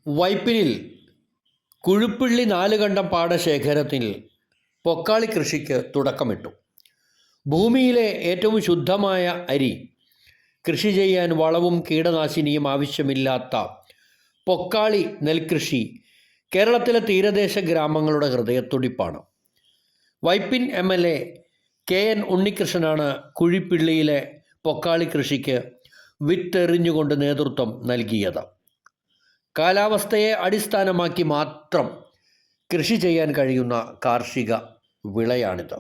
വൈപ്പിനിൽ കുഴുപ്പിള്ളി നാലുകണ്ടം പാടശേഖരത്തിൽ പൊക്കാളി കൃഷിക്ക് തുടക്കമിട്ടു. ഭൂമിയിലെ ഏറ്റവും ശുദ്ധമായ അരി, കൃഷി ചെയ്യാൻ വളവും കീടനാശിനിയും ആവശ്യമില്ലാത്ത പൊക്കാളി നെൽകൃഷി കേരളത്തിലെ തീരദേശ ഗ്രാമങ്ങളുടെ ഹൃദയത്തുടിപ്പാണ്. വൈപ്പിൻ MLA KN ഉണ്ണികൃഷ്ണനാണ് കുഴിപ്പിള്ളിയിലെ പൊക്കാളി കൃഷിക്ക് വിത്തെറിഞ്ഞുകൊണ്ട് നേതൃത്വം നൽകിയത്. കാലാവസ്ഥയെ അടിസ്ഥാനമാക്കി മാത്രം കൃഷി ചെയ്യാൻ കഴിയുന്ന കാർഷിക വിളയാണിത്.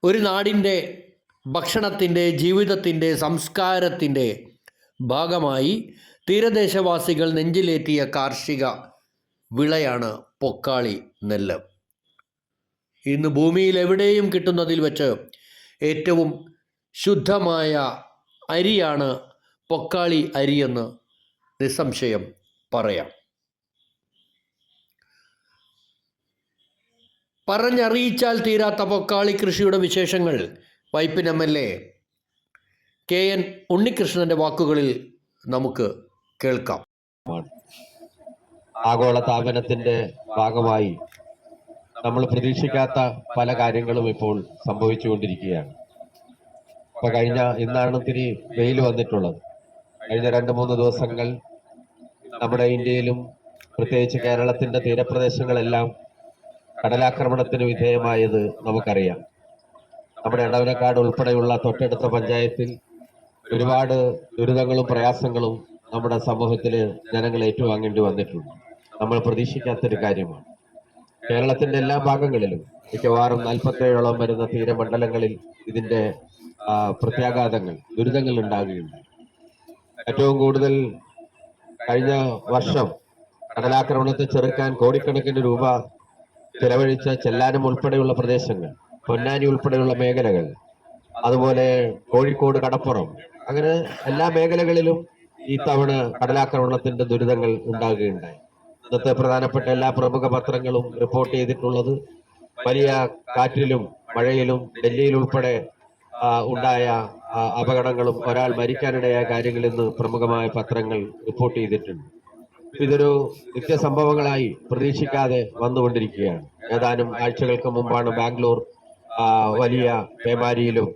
ഒരു നാടിൻ്റെ ഭക്ഷണത്തിൻ്റെ, ജീവിതത്തിൻ്റെ, സംസ്കാരത്തിൻ്റെ ഭാഗമായി തീരദേശവാസികൾ നെഞ്ചിലേറ്റിയ കാർഷിക വിളയാണ് പൊക്കാളി നെല്ല്. ഇന്ന് ഭൂമിയിൽ എവിടെയും കിട്ടുന്നതിൽ വെച്ച് ഏറ്റവും ശുദ്ധമായ അരിയാണ് പൊക്കാളി അരിയെന്ന് നിസ്സംശയം പറയാം. പറഞ്ഞറിയിച്ചാൽ തീരാത്ത പൊക്കാളി കൃഷിയുടെ വിശേഷങ്ങൾ വൈപ്പിൻ MLA KN ഉണ്ണികൃഷ്ണൻ്റെ വാക്കുകളിൽ നമുക്ക് കേൾക്കാം. ആഗോളതാപനത്തിൻ്റെ ഭാഗമായി നമ്മൾ പ്രതീക്ഷിക്കാത്ത പല കാര്യങ്ങളും ഇപ്പോൾ സംഭവിച്ചുകൊണ്ടിരിക്കുകയാണ്. ഇന്നാണ് ഇത്തിരി വെയിൽ വന്നിട്ടുള്ളത്. കഴിഞ്ഞ 2-3 ദിവസങ്ങൾ നമ്മുടെ ഇന്ത്യയിലും പ്രത്യേകിച്ച് കേരളത്തിൻ്റെ തീരപ്രദേശങ്ങളെല്ലാം കടലാക്രമണത്തിന് വിധേയമായത് നമുക്കറിയാം. നമ്മുടെ എടവനക്കാട് ഉൾപ്പെടെയുള്ള തൊട്ടടുത്ത പഞ്ചായത്തിൽ ഒരുപാട് ദുരിതങ്ങളും പ്രയാസങ്ങളും നമ്മുടെ സമൂഹത്തിൽ ജനങ്ങൾ ഏറ്റുവാങ്ങേണ്ടി വന്നിട്ടുണ്ട്. നമ്മൾ പ്രതീക്ഷിക്കാത്തൊരു കാര്യമാണ്. കേരളത്തിൻ്റെ എല്ലാ ഭാഗങ്ങളിലും മിക്കവാറും 47ഓളം വരുന്ന തീരമണ്ഡലങ്ങളിൽ ഇതിൻ്റെ പ്രത്യാഘാതങ്ങൾ, ദുരിതങ്ങൾ ഉണ്ടാകുകയുണ്ട്. ഏറ്റവും കൂടുതൽ കഴിഞ്ഞ വർഷം കടലാക്രമണത്തെ ചെറുക്കാൻ കോടിക്കണക്കിന് രൂപ ചെലവഴിച്ച ചെല്ലാനം ഉൾപ്പെടെയുള്ള പ്രദേശങ്ങൾ, പൊന്നാനി ഉൾപ്പെടെയുള്ള മേഖലകൾ, അതുപോലെ കോഴിക്കോട് കടപ്പുറം, അങ്ങനെ എല്ലാ മേഖലകളിലും ഈ തവണ കടലാക്രമണത്തിന്റെ ദുരിതങ്ങൾ ഉണ്ടാകുകയുണ്ടായി. ഇന്നത്തെ പ്രധാനപ്പെട്ട എല്ലാ പ്രമുഖ പത്രങ്ങളും റിപ്പോർട്ട് ചെയ്തിട്ടുള്ളത് വലിയ കാറ്റിലും മഴയിലും ഡൽഹിയിൽ ഉൾപ്പെടെ ഉണ്ടായ അപകടങ്ങളും ഒരാൾ മരിക്കാനിടയായ കാര്യങ്ങൾ ഇന്ന് പ്രമുഖമായ പത്രങ്ങൾ റിപ്പോർട്ട് ചെയ്തിട്ടുണ്ട്. ഇതൊരു നിത്യസംഭവങ്ങളായി പ്രതീക്ഷിക്കാതെ വന്നുകൊണ്ടിരിക്കുകയാണ്. ഏതാനും ആഴ്ചകൾക്ക് മുമ്പാണ് ബാംഗ്ലൂർ വലിയ പേമാരിയിലും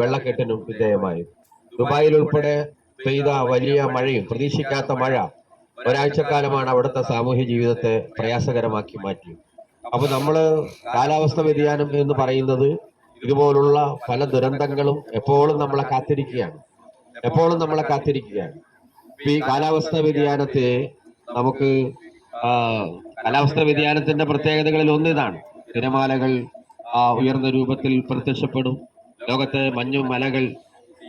വെള്ളക്കെട്ടിനും വിധേയമായി. ദുബായിൽ ഉൾപ്പെടെ പെയ്ത വലിയ മഴയും, പ്രതീക്ഷിക്കാത്ത മഴ ഒരാഴ്ചക്കാലമാണ് അവിടുത്തെ സാമൂഹ്യ ജീവിതത്തെ പ്രയാസകരമാക്കി മാറ്റി. അപ്പൊ നമ്മള് കാലാവസ്ഥ വ്യതിയാനം എന്ന് പറയുന്നത് ഇതുപോലുള്ള പല ദുരന്തങ്ങളും എപ്പോഴും നമ്മളെ കാത്തിരിക്കുകയാണ്. ഈ കാലാവസ്ഥ വ്യതിയാനത്തെ നമുക്ക് കാലാവസ്ഥ വ്യതിയാനത്തിന്റെ പ്രത്യേകതകളിൽ ഒന്നിതാണ്. തിരമാലകൾ ഉയർന്ന രൂപത്തിൽ പ്രത്യക്ഷപ്പെടും. ലോകത്തെ മഞ്ഞുമലകൾ,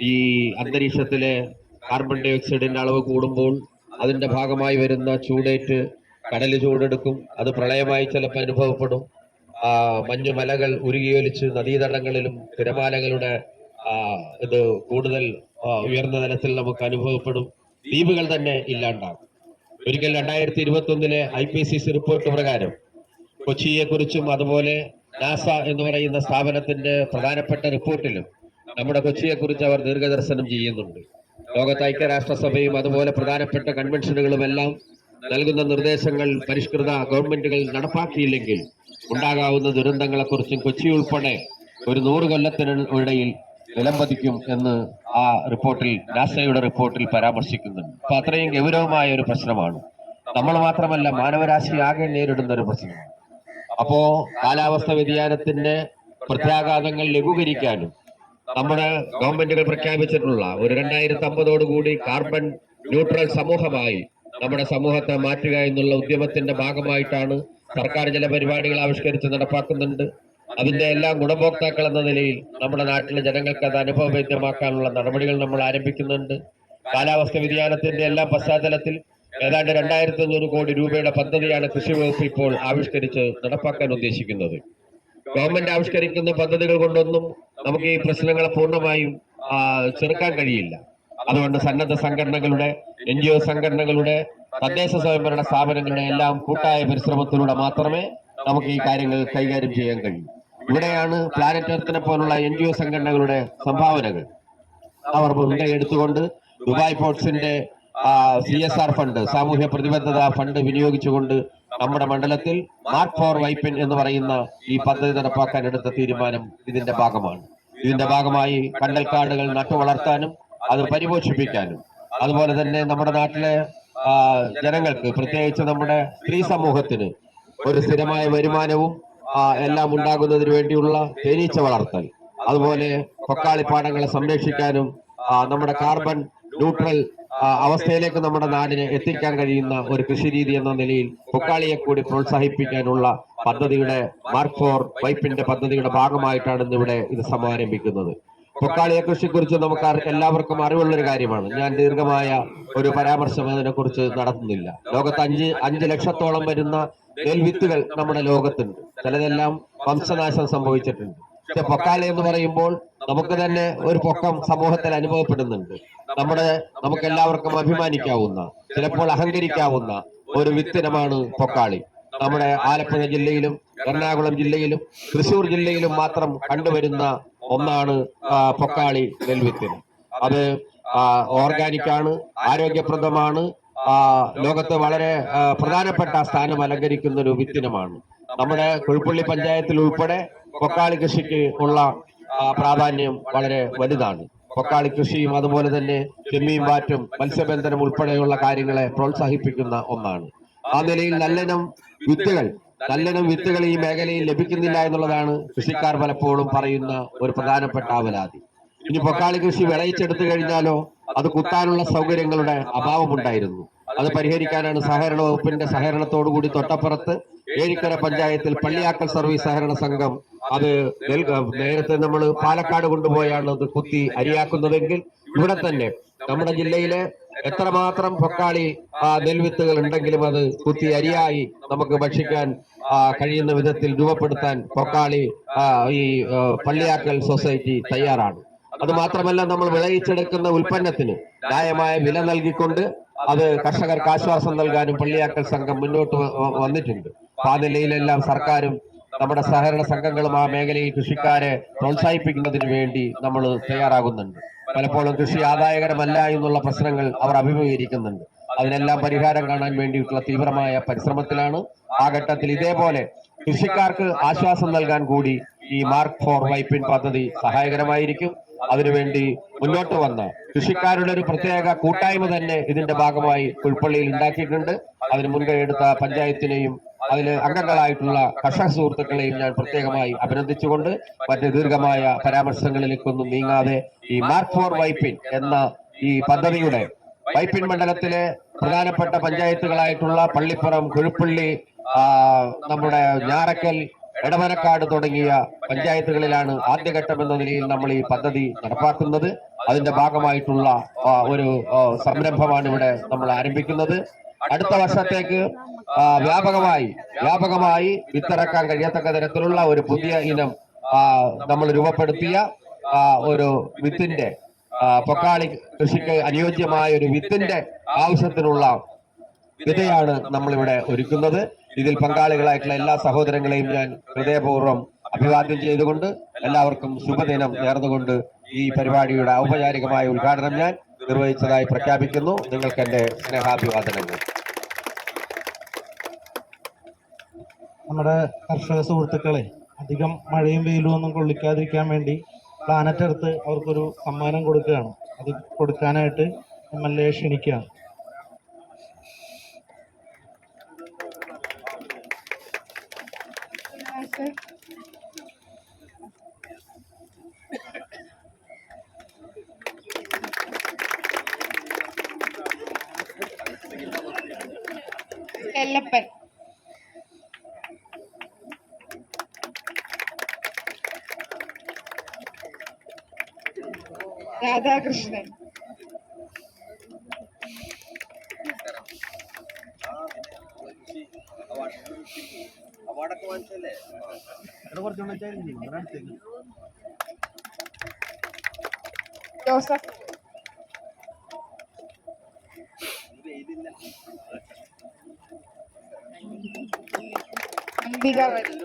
ഈ അന്തരീക്ഷത്തിലെ കാർബൺ ഡൈ ഓക്സൈഡിന്റെ അളവ് കൂടുമ്പോൾ അതിന്റെ ഭാഗമായി വരുന്ന ചൂടേറ്റ് കടല് ചൂടെടുക്കും. അത് പ്രളയമായി ചിലപ്പോൾ അനുഭവപ്പെടും. മഞ്ഞുമലകൾ ഉരുകിയൊലിച്ച് നദീതടങ്ങളിലും തിരമാലകളുടെ ഇത് കൂടുതൽ ഉയർന്ന തലത്തിൽ നമുക്ക് അനുഭവപ്പെടും. ദ്വീപുകൾ തന്നെ ഇല്ലാണ്ടാകും. ഒരിക്കൽ 2021 IPCC റിപ്പോർട്ട് പ്രകാരം കൊച്ചിയെ കുറിച്ചും അതുപോലെ നാസ എന്ന് പറയുന്ന സ്ഥാപനത്തിന്റെ പ്രധാനപ്പെട്ട റിപ്പോർട്ടിലും നമ്മുടെ കൊച്ചിയെ കുറിച്ച് അവർ ദീർഘദർശനം ചെയ്യുന്നുണ്ട്. ലോകത്ത് ഐക്യരാഷ്ട്രസഭയും അതുപോലെ പ്രധാനപ്പെട്ട കൺവെൻഷനുകളും എല്ലാം നൽകുന്ന നിർദ്ദേശങ്ങൾ പരിഷ്കൃത ഗവൺമെന്റുകൾ നടപ്പാക്കിയില്ലെങ്കിൽ ഉണ്ടാകാവുന്ന ദുരന്തങ്ങളെക്കുറിച്ചും കൊച്ചി ഉൾപ്പെടെ ഒരു 100 കൊല്ലത്തിനിടയിൽ നിലംപതിക്കും എന്ന് ആ റിപ്പോർട്ടിൽ, നാസയുടെ റിപ്പോർട്ടിൽ പരാമർശിക്കുന്നുണ്ട്. അപ്പൊ അത്രയും ഗൗരവമായ ഒരു പ്രശ്നമാണ്. നമ്മൾ മാത്രമല്ല, മാനവരാശി ആകെ നേരിടുന്ന ഒരു പ്രശ്നമാണ്. അപ്പോ കാലാവസ്ഥ വ്യതിയാനത്തിന്റെ പ്രത്യാഘാതങ്ങൾ ലഘൂകരിക്കാനും നമ്മുടെ ഗവൺമെന്റുകൾ പ്രഖ്യാപിച്ചിട്ടുള്ള ഒരു 2050 കാർബൺ ന്യൂട്രൽ സമൂഹമായി നമ്മുടെ സമൂഹത്തെ മാറ്റുക എന്നുള്ള ഉദ്യമത്തിന്റെ ഭാഗമായിട്ടാണ് സർക്കാർ ചില പരിപാടികൾ ആവിഷ്കരിച്ച് നടപ്പാക്കുന്നുണ്ട്. അതിന്റെ എല്ലാം ഗുണഭോക്താക്കൾ എന്ന നിലയിൽ നമ്മുടെ നാട്ടിലെ ജനങ്ങൾക്ക് അത് അനുഭവവേദ്യമാക്കാനുള്ള നടപടികൾ നമ്മൾ ആരംഭിക്കുന്നുണ്ട്. കാലാവസ്ഥ വ്യതിയാനത്തിന്റെ എല്ലാം പശ്ചാത്തലത്തിൽ ഏതാണ്ട് 2500 കോടി രൂപയുടെ പദ്ധതിയാണ് കൃഷി വകുപ്പ് ഇപ്പോൾ ആവിഷ്കരിച്ച് നടപ്പാക്കാൻ ഉദ്ദേശിക്കുന്നത്. ഗവൺമെന്റ് ആവിഷ്കരിക്കുന്ന പദ്ധതികൾ കൊണ്ടൊന്നും നമുക്ക് ഈ പ്രശ്നങ്ങളെ പൂർണ്ണമായും ചെറുക്കാൻ കഴിയില്ല. അതുകൊണ്ട് സന്നദ്ധ സംഘടനകളുടെ, NGO സംഘടനകളുടെ, തദ്ദേശ സ്വയംഭരണ സ്ഥാപനങ്ങളുടെ എല്ലാം കൂട്ടായ പരിശ്രമത്തിലൂടെ മാത്രമേ നമുക്ക് ഈ കാര്യങ്ങൾ കൈകാര്യം ചെയ്യാൻ കഴിയൂ. ഇവിടെയാണ് പ്ലാനറ്റ് എർത്തിനെ പോലുള്ള NGO സംഘടനകളുടെ സംഭാവനകൾ അവർ മുൻകൈ എടുത്തുകൊണ്ട് ദുബായ് പോർട്സിന്റെ CSR ഫണ്ട്, സാമൂഹ്യ പ്രതിബദ്ധത ഫണ്ട് വിനിയോഗിച്ചുകൊണ്ട് നമ്മുടെ മണ്ഡലത്തിൽ മാർക്ക് ഫോർ വൈപ്പിൻ എന്ന് പറയുന്ന ഈ പദ്ധതി നടപ്പാക്കാൻ എടുത്ത തീരുമാനം ഇതിന്റെ ഭാഗമാണ്. ഇതിന്റെ ഭാഗമായി കണ്ടൽക്കാടുകൾ നട്ടുവളർത്താനും അത് പരിപോഷിപ്പിക്കാനും അതുപോലെ തന്നെ നമ്മുടെ നാട്ടിലെ ജനങ്ങൾക്ക്, പ്രത്യേകിച്ച് നമ്മുടെ സ്ത്രീ സമൂഹത്തിന് ഒരു സ്ഥിരമായ വരുമാനവും എല്ലാം ഉണ്ടാകുന്നതിന് വേണ്ടിയുള്ള തേനീച്ച വളർത്തൽ, അതുപോലെ പൊക്കാളിപ്പാടങ്ങളെ സംരക്ഷിക്കാനും നമ്മുടെ കാർബൺ ന്യൂട്രൽ അവസ്ഥയിലേക്ക് നമ്മുടെ നാടിനെ എത്തിക്കാൻ കഴിയുന്ന ഒരു കൃഷിരീതി എന്ന നിലയിൽ പൊക്കാളിയെ കൂടി പ്രോത്സാഹിപ്പിക്കാനുള്ള പദ്ധതിയുടെ മാർക്ക് ഫോർ വൈപ്പിന്റെ പദ്ധതിയുടെ ഭാഗമായിട്ടാണ് ഇന്നിവിടെ ഇത് സമാരംഭിക്കുന്നത്. പൊക്കാളിയെ കൃഷിയെക്കുറിച്ച് നമുക്ക് എല്ലാവർക്കും അറിവുള്ളൊരു കാര്യമാണ്. ഞാൻ ദീർഘമായ ഒരു പരാമർശം അതിനെക്കുറിച്ച് നടത്തുന്നില്ല. ലോകത്ത് 5 ലക്ഷത്തോളം വരുന്ന നെൽവിത്തുകൾ നമ്മുടെ ലോകത്തുണ്ട്. ചിലതെല്ലാം വംശനാശം സംഭവിച്ചിട്ടുണ്ട്. പക്ഷെ പൊക്കാളി എന്ന് പറയുമ്പോൾ നമുക്ക് തന്നെ ഒരു പൊക്കം സമൂഹത്തിൽ അനുഭവപ്പെടുന്നുണ്ട്. നമുക്ക് എല്ലാവർക്കും അഭിമാനിക്കാവുന്ന, ചിലപ്പോൾ അഹങ്കരിക്കാവുന്ന ഒരു വിത്തിനമാണ് പൊക്കാളി. നമ്മുടെ ആലപ്പുഴ ജില്ലയിലും എറണാകുളം ജില്ലയിലും തൃശൂർ ജില്ലയിലും മാത്രം കണ്ടുവരുന്ന ഒന്നാണ് പൊക്കാളി നെൽവിത്തിന്. അത് ഓർഗാനിക്കാണ്, ആരോഗ്യപ്രദമാണ്, ലോകത്ത് വളരെ പ്രധാനപ്പെട്ട സ്ഥാനം അലങ്കരിക്കുന്ന ഒരു വിത്തിനമാണ്. നമ്മുടെ കുഴുപ്പള്ളി പഞ്ചായത്തിൽ ഉൾപ്പെടെ പൊക്കാളി കൃഷിക്ക് ഉള്ള പ്രാധാന്യം വളരെ വലുതാണ്. പൊക്കാളി കൃഷിയും അതുപോലെ തന്നെ ചെമ്മീൻ വാറ്റും മത്സ്യബന്ധനം ഉൾപ്പെടെയുള്ള കാര്യങ്ങളെ പ്രോത്സാഹിപ്പിക്കുന്ന ഒന്നാണ്. ആ നിലയിൽ നല്ലിനം വിത്തുകൾ ഈ മേഖലയിൽ ലഭിക്കുന്നില്ല എന്നുള്ളതാണ് കൃഷിക്കാർ പലപ്പോഴും പറയുന്ന ഒരു പ്രധാനപ്പെട്ട ആവലാതി. ഇനി പൊക്കാളി കൃഷി വിളയിച്ചെടുത്തു കഴിഞ്ഞാലോ അത് കുത്താനുള്ള സൗകര്യങ്ങളുടെ അഭാവമുണ്ടായിരുന്നു. അത് പരിഹരിക്കാനാണ് സഹകരണ വകുപ്പിന്റെ സഹകരണത്തോടുകൂടി തൊട്ടപ്പുറത്ത് ഏഴിക്കര പഞ്ചായത്തിൽ പള്ളിയാക്കൽ സർവീസ് സഹകരണ സംഘം അത് നേരത്തെ നമ്മൾ പാലക്കാട് കൊണ്ടുപോയാണ് അത് കുത്തി അരിയാക്കുന്നതെങ്കിൽ ഇവിടെ തന്നെ നമ്മുടെ ജില്ലയിലെ എത്രമാത്രം പൊക്കാളി നെൽവിത്തുകൾ ഉണ്ടെങ്കിലും അത് കുത്തി അരിയായി നമുക്ക് ഭക്ഷിക്കാൻ കഴിയുന്ന വിധത്തിൽ രൂപപ്പെടുത്താൻ പൊക്കാളി ഈ പള്ളിയാക്കൽ സൊസൈറ്റി തയ്യാറാണ്. അത് മാത്രമല്ല, നമ്മൾ വിളയിച്ചെടുക്കുന്ന ഉൽപ്പന്നത്തിന് ന്യായമായ വില നൽകിക്കൊണ്ട് അത് കർഷകർക്ക് ആശ്വാസം നൽകാനും പള്ളിയാക്കൽ സംഘം മുന്നോട്ട് വന്നിട്ടുണ്ട്. ആ നിലയിലെല്ലാം സർക്കാരും നമ്മുടെ സഹകരണ സംഘങ്ങളും ആ മേഖലയിൽ കൃഷിക്കാരെ പ്രോത്സാഹിപ്പിക്കുന്നതിന് വേണ്ടി നമ്മൾ തയ്യാറാകുന്നുണ്ട്. പലപ്പോഴും കൃഷി ആദായകരമല്ല എന്നുള്ള പ്രശ്നങ്ങൾ അവർ അഭിമുഖീകരിക്കുന്നുണ്ട്. അതിനെല്ലാം പരിഹാരം കാണാൻ വേണ്ടിയിട്ടുള്ള തീവ്രമായ പരിശ്രമത്തിലാണ്. ആ ഘട്ടത്തിൽ ഇതേപോലെ കൃഷിക്കാർക്ക് ആശ്വാസം നൽകാൻ കൂടി ഈ മാർക്ക് ഫോർ വൈപ്പിൻ പദ്ധതി സഹായകരമായിരിക്കും. അതിനുവേണ്ടി മുന്നോട്ട് വന്ന കൃഷിക്കാരുടെ ഒരു പ്രത്യേക കൂട്ടായ്മ തന്നെ ഇതിന്റെ ഭാഗമായി പുൽപ്പള്ളിയിൽ ഉണ്ടാക്കിയിട്ടുണ്ട്. അതിന് മുൻകൈ എടുത്ത പഞ്ചായത്തിനെയും അതിൽ അംഗങ്ങളായിട്ടുള്ള കർഷക സുഹൃത്തുക്കളെയും ഞാൻ പ്രത്യേകമായി അഭിനന്ദിച്ചുകൊണ്ട് മറ്റ് ദീർഘമായ പരാമർശങ്ങളിലേക്കൊന്നും നീങ്ങാതെ ഈ മാർക്ക് ഫോർ വൈപ്പിൻ എന്ന ഈ പദ്ധതിയുടെ വൈപ്പിൻ മണ്ഡലത്തിലെ പ്രധാനപ്പെട്ട പഞ്ചായത്തുകളായിട്ടുള്ള പള്ളിപ്പുറം, കുഴുപ്പള്ളി, നമ്മുടെ ഞാറക്കൽ, എടമനക്കാട് തുടങ്ങിയ പഞ്ചായത്തുകളിലാണ് ആദ്യഘട്ടം എന്ന നിലയിൽ നമ്മൾ ഈ പദ്ധതി നടപ്പാക്കുന്നത്. അതിന്റെ ഭാഗമായിട്ടുള്ള ഒരു സംരംഭമാണ് ഇവിടെ നമ്മൾ ആരംഭിക്കുന്നത്. അടുത്ത വർഷത്തേക്ക് വ്യാപകമായി വിത്തിറക്കാൻ കഴിയത്തക്ക തരത്തിലുള്ള ഒരു പുതിയ ഇനം നമ്മൾ രൂപപ്പെടുത്തിയ ഒരു വിത്തിന്റെ പൊക്കാളി കൃഷിക്ക് അനുയോജ്യമായ ഒരു വിത്തിന്റെ ആവശ്യത്തിനുള്ള വിതയാണ് നമ്മളിവിടെ ഒരുക്കുന്നത്. ഇതിൽ പങ്കാളികളായിട്ടുള്ള എല്ലാ സഹോദരങ്ങളെയും ഞാൻ ഹൃദയപൂർവ്വം അഭിവാദ്യം ചെയ്തുകൊണ്ട് എല്ലാവർക്കും ശുഭദിനം നേർന്നുകൊണ്ട് ഈ പരിപാടിയുടെ ഔപചാരികമായ ഉദ്ഘാടനം ഞാൻ നിർവഹിച്ചതായി പ്രഖ്യാപിക്കുന്നു. നിങ്ങൾക്ക് എന്റെ സ്നേഹാഭിവാദനങ്ങൾ. നമ്മുടെ കർഷക സുഹൃത്തുക്കളെ അധികം മഴയും വെയിലും ഒന്നും കൊള്ളിക്കാതിരിക്കാൻ വേണ്ടി പ്ലാനറ്റ് എടുത്ത് അവർക്കൊരു സമ്മാനം കൊടുക്കുകയാണ്. അത് കൊടുക്കാനായിട്ട് MLA ക്ഷണിക്കുകയാണ്. എല്ലപ്പൻ, രാധാകൃഷ്ണൻ, ജോസഫ്, അംബികാവതി,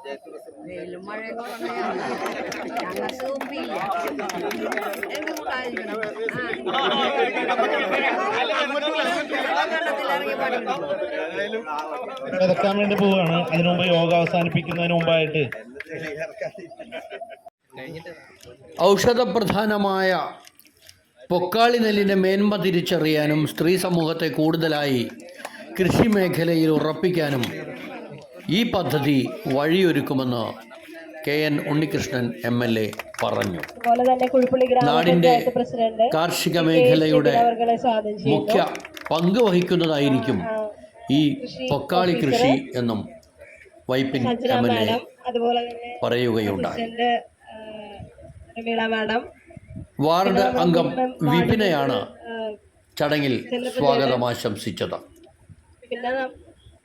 വെയിലും മഴയും കുറഞ്ഞാൽ ഞങ്ങൾക്ക് ഉപ്പില്ല എന്ത് കാര്യം വെള്ളത്തിലിറങ്ങി പഠിക്കും വിതക്കാൻ വേണ്ടി പോവുകയാണ്. അതിനു മുമ്പ് യോഗ അവസാനിപ്പിക്കുന്നതിന് മുമ്പായിട്ട് ഔഷധപ്രധാനമായ പൊക്കാളി നെല്ലിൻ്റെ മേന്മ തിരിച്ചറിയാനും സ്ത്രീ സമൂഹത്തെ കൂടുതലായി കൃഷി മേഖലയിൽ ഉറപ്പിക്കാനും ഈ പദ്ധതി വഴിയൊരുക്കുമെന്ന് KN ഉണ്ണികൃഷ്ണൻ MLA പറഞ്ഞു. നാടിൻ്റെ കാർഷിക മേഖലയുടെ മുഖ്യ പങ്ക് വഹിക്കുന്നതായിരിക്കും ഈ പൊക്കാളി കൃഷി എന്നും വൈപ്പിൻ MLA പറയുകയുണ്ടായി. വാർഡ് അംഗം വിപിനയാണ് ചടങ്ങിൽ സ്വാഗതം ആശംസിച്ചത്. പിന്നെ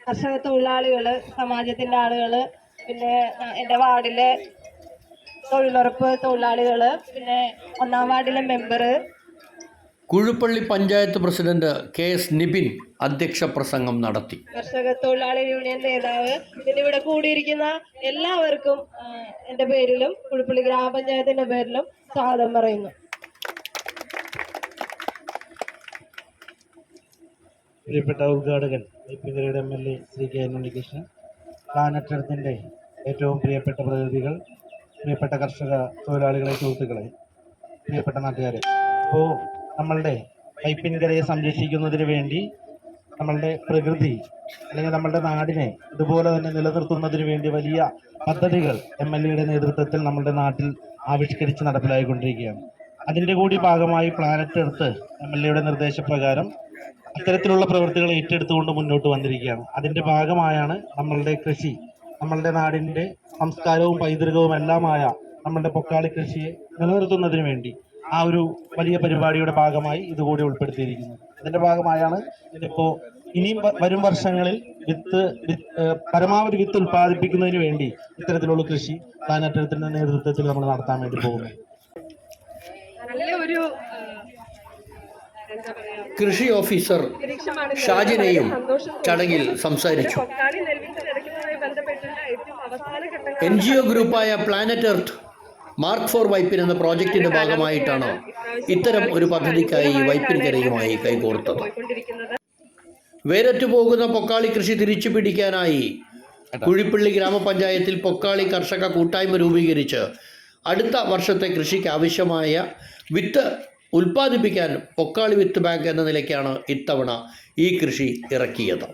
കർഷക തൊഴിലാളികള്, സമാജത്തിന്റെ ആളുകള്, പിന്നെ എൻ്റെ വാർഡിലെ തൊഴിലുറപ്പ് തൊഴിലാളികള്, പിന്നെ 1-ാം വാർഡിലെ member, Kuzhuppilly panchayat president KS Nibin അധ്യക്ഷ പ്രസംഗം നടത്തി. കർഷക തൊഴിലാളി യൂണിയൻ നേതാവ്, പിന്നെ ഇവിടെ കൂടിയിരിക്കുന്ന എല്ലാവർക്കും എൻ്റെ പേരിലും കുഴുപ്പള്ളി ഗ്രാമപഞ്ചായത്തിന്റെ പേരിലും സ്വാഗതം പറയുന്നു. പ്രിയപ്പെട്ട ഉദ്ഘാടകൻ വൈപ്പിങ്കരയുടെ MLA Shri KN Unnikrishnan, planet എർത്തിൻ്റെ ഏറ്റവും പ്രിയപ്പെട്ട പ്രതിനിധികൾ, പ്രിയപ്പെട്ട കർഷക തൊഴിലാളികളെ, സുഹൃത്തുക്കളെ, പ്രിയപ്പെട്ട നാട്ടുകാരെ, ഇപ്പോൾ നമ്മളുടെ വൈപ്പിൻകരയെ സംരക്ഷിക്കുന്നതിന് വേണ്ടി നമ്മളുടെ പ്രകൃതി അല്ലെങ്കിൽ നമ്മളുടെ നാടിനെ ഇതുപോലെ തന്നെ നിലനിർത്തുന്നതിന് വേണ്ടി വലിയ പദ്ധതികൾ MLAയുടെ നേതൃത്വത്തിൽ നമ്മുടെ നാട്ടിൽ ആവിഷ്കരിച്ച് നടപ്പിലായിക്കൊണ്ടിരിക്കുകയാണ്. അതിൻ്റെ കൂടി ഭാഗമായി പ്ലാനറ്റ് എർത്ത് MLAയുടെ നിർദ്ദേശപ്രകാരം അത്തരത്തിലുള്ള പ്രവൃത്തികൾ ഏറ്റെടുത്തുകൊണ്ട് മുന്നോട്ട് വന്നിരിക്കുകയാണ്. അതിൻ്റെ ഭാഗമായാണ് നമ്മളുടെ കൃഷി, നമ്മളുടെ നാടിൻ്റെ സംസ്കാരവും പൈതൃകവും എല്ലാമായ നമ്മളുടെ പൊക്കാളി കൃഷിയെ നിലനിർത്തുന്നതിന് വേണ്ടി ആ ഒരു വലിയ പരിപാടിയുടെ ഭാഗമായി ഇതുകൂടി ഉൾപ്പെടുത്തിയിരിക്കുന്നത്. ഇതിൻ്റെ ഭാഗമായാണ് ഇതിപ്പോൾ ഇനിയും വരും വർഷങ്ങളിൽ പരമാവധി വിത്ത് ഉൽപ്പാദിപ്പിക്കുന്നതിന് വേണ്ടി ഇത്തരത്തിലുള്ള കൃഷി പ്ലാനറ്റത്തിന്റെ നേതൃത്വത്തിൽ നമ്മൾ നടത്താൻ വേണ്ടി പോകുന്നത്. നല്ലൊരു കൃഷി ഓഫീസർ ഷാജിനെയും ചടങ്ങിൽ സംസാരിച്ചു. NGO ഗ്രൂപ്പായ planet earth mark for Vypin എന്ന പ്രോജക്റ്റിന്റെ ഭാഗമായിട്ടാണ് ഇത്തരം ഒരു പദ്ധതിക്കായി വൈപ്പിൻകരയുമായി കൈകോർത്തത്. വേരറ്റുപോകുന്ന പൊക്കാളി കൃഷി തിരിച്ചു പിടിക്കാനായി കുഴിപ്പള്ളി ഗ്രാമപഞ്ചായത്തിൽ പൊക്കാളി കർഷക കൂട്ടായ്മ രൂപീകരിച്ച് അടുത്ത വർഷത്തെ കൃഷിക്ക് ആവശ്യമായ വിത്ത് ഉൽപ്പാദിപ്പിക്കാൻ പൊക്കാളി വിത്ത് ബാങ്ക് എന്ന നിലയ്ക്കാണ് ഇത്തവണ ഈ കൃഷി ഇറക്കിയത്.